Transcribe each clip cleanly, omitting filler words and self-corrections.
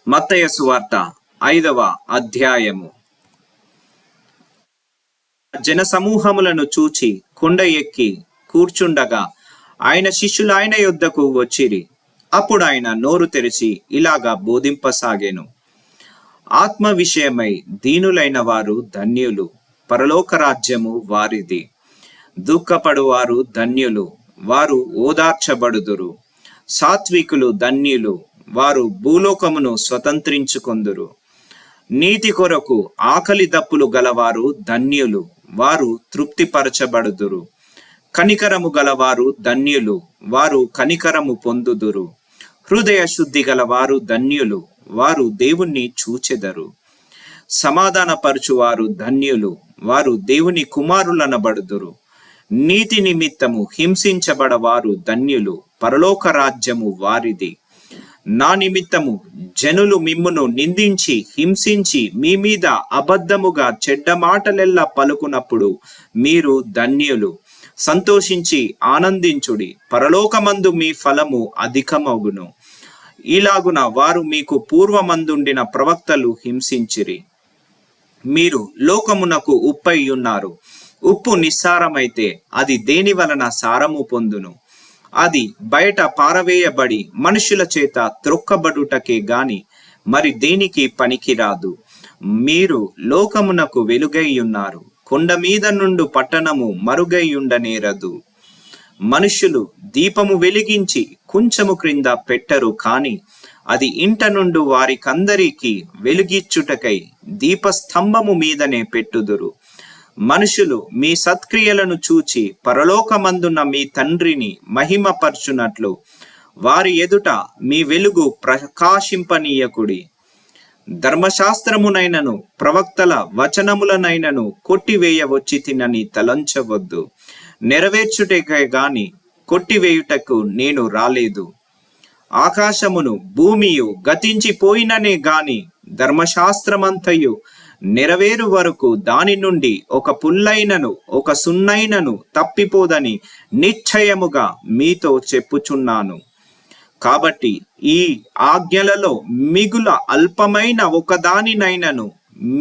మత్తయి సువార్త 5వ అధ్యాయము. జన సమూహములను చూచి కొండ ఎక్కి కూర్చుండగా ఆయన శిష్యులు ఆయన యొద్దకు వచ్చిరి. అప్పుడు ఆయన నోరు తెరిచి ఇలాగా బోధింపసాగెను. ఆత్మ విషయమై దీనులైన వారు ధన్యులు, పరలోక రాజ్యము వారిది. దుఃఖపడువారు ధన్యులు, వారు ఓదార్చబడుదురు. సాత్వికులు ధన్యులు, వారు భూలోకమును స్వతంత్రించుకొందురు. నీతి కొరకు ఆకలి దప్పులు గలవారు ధన్యులు, వారు తృప్తిపరచబడుదురు. కనికరము గలవారు ధన్యులు, వారు కనికరము పొందుదురు. హృదయ శుద్ధి గలవారు ధన్యులు, వారు దేవుణ్ణి చూచెదరు. సమాధానపరచువారు ధన్యులు, వారు దేవుని కుమారులనబడుదురు. నీతి నిమిత్తము హింసించబడవారు ధన్యులు, పరలోక రాజ్యము వారిది. నా నిమిత్తము జనులు మిమ్మును నిందించి హింసించి మీ మీద అబద్ధముగా చెడ్డ మాటలెల్లా పలుకునప్పుడు మీరు ధన్యులు. సంతోషించి ఆనందించుడి, పరలోకమందు మీ ఫలము అధికమగును. ఇలాగున వారు మీకు పూర్వమందుండిన ప్రవక్తలు హింసించిరి. మీరు లోకమునకు ఉప్పై ఉన్నారు. ఉప్పు నిస్సారమైతే అది దేని వలన సారము పొందును? అది బయట పారవేయబడి మనుషుల చేత త్రొక్కబడుటకే గాని మరి దేనికి పనికిరాదు. మీరు లోకమునకు వెలుగై ఉన్నారు. కొండ మీద నుండు పట్టణము మరుగై ఉండనేరదు. మనుషులు దీపము వెలిగించి కొంచెము క్రింద పెట్టరు, కాని అది ఇంట నుండి వారికందరికీ వెలుగిచ్చుటకై దీపస్తంభము మీదనే పెట్టుదురు. మనుషులు మీ సత్క్రియలను చూచి పరలోకమందున్న మీ తండ్రిని మహిమపరచునట్లు వారి ఎదుట మీ వెలుగు ప్రకాశింపనీయకుడి. ధర్మశాస్త్రమునైనను ప్రవక్తల వచనములనైనను కొట్టివేయవచ్చి తినని తలంచవద్దు. నెరవేర్చుటకే గాని కొట్టివేయుటకు నేను రాలేదు. ఆకాశమును భూమియు గతించిపోయిననే గాని ధర్మశాస్త్రమంతయు నెరవేరు వరకు దాని నుండి ఒక పుల్లైనను ఒక సున్నైనను తప్పిపోదని నిశ్చయముగా మీతో చెప్పుచున్నాను. కాబట్టి ఈ ఆజ్ఞలలో మిగుల అల్పమైన ఒకదానినైనను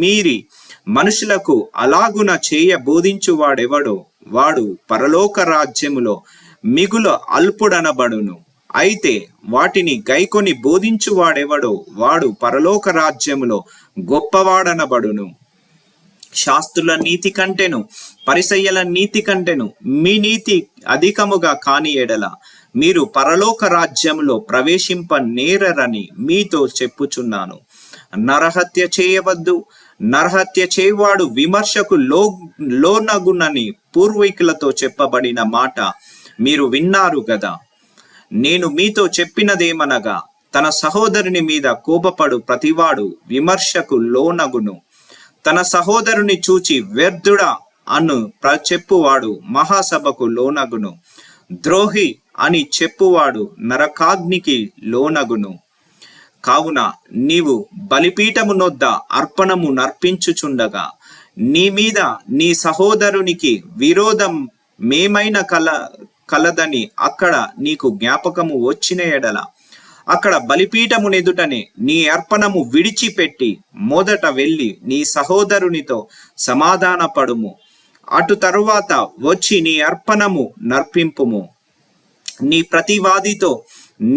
మీరి మనుషులకు అలాగున చేయ బోధించువాడెవడో వాడు పరలోక రాజ్యములో మిగుల అల్పుడనబడును. అయితే వాటిని గైకొని బోధించువాడెవడో వాడు పరలోక రాజ్యములో గొప్పవాడనబడును. శాస్త్రుల నీతి కంటెను పరిసయ్యుల నీతి కంటెను మీ నీతి అధికముగా కాని ఎడల మీరు పరలోక రాజ్యములో ప్రవేశింప నేరరని మీతో చెప్పుచున్నాను. నరహత్య చేయవద్దు, నరహత్య చేయవాడు విమర్శకు లోనగునని పూర్వీకులతో చెప్పబడిన మాట మీరు విన్నారు గదా. నేను మీతో చెప్పినదేమనగా, తన సహోదరుని మీద కోపపడు ప్రతివాడు విమర్శకు లోనగును. తన సహోదరుని చూచి వ్యర్థుడా అను చెప్పువాడు మహాసభకు లోనగును. ద్రోహి అని చెప్పువాడు నరకాగ్నికి లోనగును. కావున నీవు బలిపీఠము నొద్ద అర్పణము నర్పించుచుండగా నీ మీద నీ సహోదరునికి విరోధం మేమైన కలదని అక్కడ నీకు జ్ఞాపకము వచ్చిన ఎడల అక్కడ బలిపీఠమునెదుటనే నీ అర్పణము విడిచిపెట్టి మొదట వెళ్ళి నీ సహోదరునితో సమాధానపడుము. అటు తరువాత వచ్చి నీ అర్పణము నర్పింపుము. నీ ప్రతివాదితో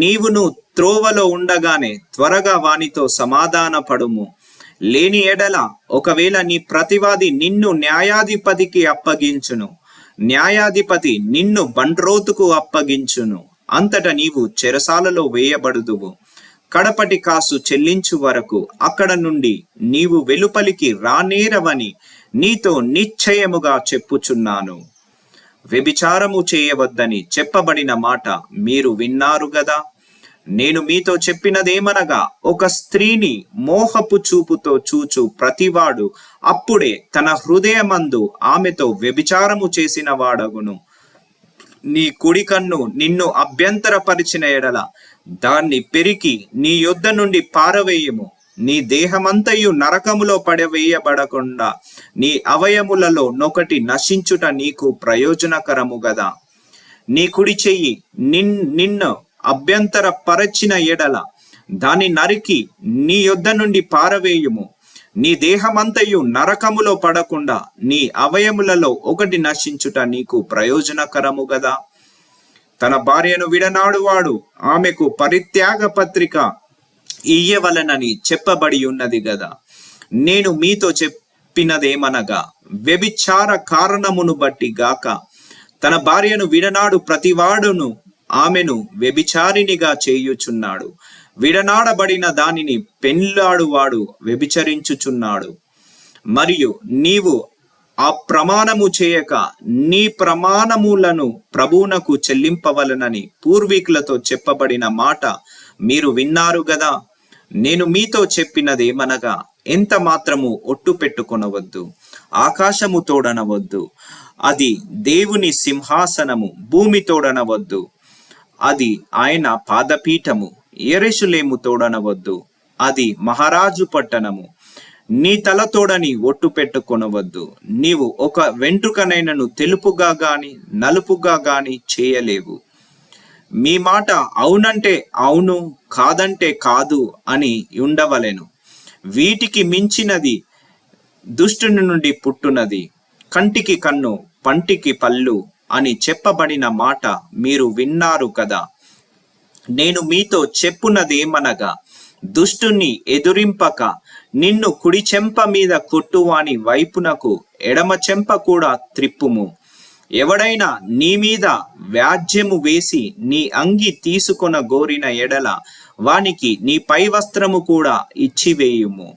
నీవును త్రోవలో ఉండగానే త్వరగా వానితో సమాధానపడుము. లేని ఎడల ఒకవేళ నీ ప్రతివాది నిన్ను న్యాయాధిపతికి అప్పగించును, న్యాయాధిపతి నిన్ను బండ్రోతుకు అప్పగించును. అంతటా నీవు చెరసాలలో వేయబడుదువు. కడపటి కాసు చెల్లించు వరకు అక్కడ నుండి నీవు వెలుపలికి రానేరవని నీతో నిశ్చయముగా చెప్పుచున్నాను. వ్యభిచారము చేయవద్దని చెప్పబడిన మాట మీరు విన్నారు గదా. నేను మీతో చెప్పినదేమనగా, ఒక స్త్రీని మోహపు చూపుతో చూచు ప్రతివాడు అప్పుడే తన హృదయమందు ఆమెతో వ్యభిచారము చేసిన వాడగును. నీ కుడి కన్ను నిన్ను అభ్యంతరపరిచిన ఎడల దాన్ని పెరికి నీ యొద్ద నుండి పారవేయము. నీ దేహమంతయు నరకములో పడవేయబడకుండా నీ అవయములలో నొకటి నశించుట నీకు ప్రయోజనకరము గదా. నీ కుడి చెయ్యి నిన్ను అభ్యంతర పరచిన ఎడల దాని నరికి నీ యొద్ద నుండి పారవేయుము. నీ దేహమంతయు నరకములో పడకుండా నీ అవయములలో ఒకటి నశించుట నీకు ప్రయోజనకరము గదా. తన భార్యను విడనాడువాడు ఆమెకు పరిత్యాగ పత్రిక ఇయ్యవలనని చెప్పబడి ఉన్నది గదా. నేను మీతో చెప్పినదేమనగా, వ్యభిచార కారణమును బట్టి గాక తన భార్యను విడనాడు ప్రతివాడును ఆమెను వ్యభిచారినిగా చేయుచున్నాడు. విడనాడబడిన దానిని పెళ్లాడువాడు వ్యభిచరించుచున్నాడు. మరియు నీవు ఆ ప్రమాణము చేయక నీ ప్రమాణములను ప్రభువునకు చెల్లింపవలనని పూర్వీకులతో చెప్పబడిన మాట మీరు విన్నారు గదా. నేను మీతో చెప్పినదేమనగా, ఎంత మాత్రము ఒట్టు పెట్టుకొనవద్దు, ఆకాశము తోడనవద్దు, అది దేవుని సింహాసనము, భూమి తోడనవద్దు, అది ఆయన పాదపీఠము, యెరూషలేము తోడనవద్దు, అది మహారాజు పట్టణము. నీ తలతోడని ఒట్టు పెట్టుకొనవద్దు. నీవు ఒక వెంట్రుకనైనను తెలుపుగా గాని నలుపుగా గాని చేయలేవు. మీ మాట అవునంటే అవును, కాదంటే కాదు అని ఉండవలెను. వీటికి మించినది దుష్టుని నుండి పుట్టునది. కంటికి కన్ను, పంటికి పళ్ళు అని చెప్పబడిన మాట మీరు విన్నారు కదా. నేను మీతో చెప్పున్నదేమనగా, దుష్టుని ఎదురింపక నిన్ను కుడి చెంప మీద కొట్టువాని వైపునకు ఎడమ చెంప కూడా త్రిప్పుము. ఎవడైనా నీ మీద వ్యాజ్యము వేసి నీ అంగి తీసుకొన గోరిన ఎడల వానికి నీ పై వస్త్రము కూడా ఇచ్చివేయుము.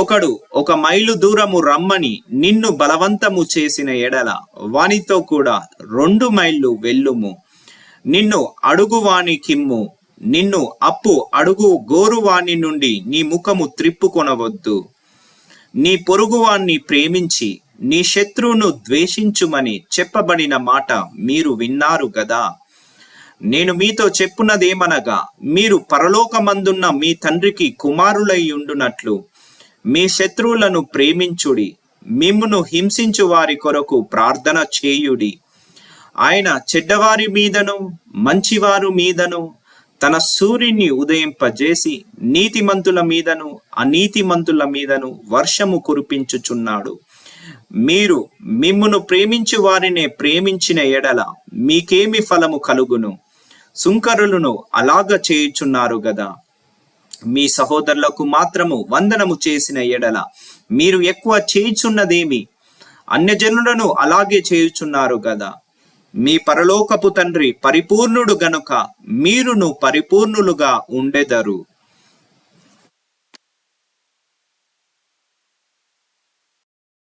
ఒకడు 1 మైలు దూరము రమ్మని నిన్ను బలవంతము చేసిన ఎడల వానితో కూడా 2 మైళ్ళు వెళ్ళుము. నిన్ను అడుగువాని కిమ్ము, నిన్ను అప్పు అడుగు గోరువాని నుండి నీ ముఖము త్రిప్పుకొనవద్దు. నీ పొరుగువాన్ని ప్రేమించి నీ శత్రువును ద్వేషించుమని చెప్పబడిన మాట మీరు విన్నారు గదా. నేను మీతో చెప్పున్నదేమనగా, మీరు పరలోకమందున్న మీ తండ్రికి కుమారులై ఉండునట్లు మీ శత్రువులను ప్రేమించుడి, మిమ్మును హింసించు వారి కొరకు ప్రార్థన చేయుడి. ఆయన చెడ్డవారి మీదను మంచివారు మీదను తన సూర్యుని ఉదయింపజేసి నీతిమంతుల మీదను అనీతిమంతుల మీదను వర్షము కురిపించుచున్నాడు. మీరు మిమ్మును ప్రేమించు వారినే ప్రేమించిన ఎడల మీకేమి ఫలము కలుగును? సుంకరులను అలాగ చేయుచున్నారు గదా. మీ సహోదరులకు మాత్రము వందనము చేసిన ఎడల మీరు ఎక్కువ చేయుచున్నదేమి? అన్యజనులను అలాగే చేయుచున్నారు గదా. మీ పరలోకపు తండ్రి పరిపూర్ణుడు గనుక మీరును పరిపూర్ణులుగా ఉండెదరు.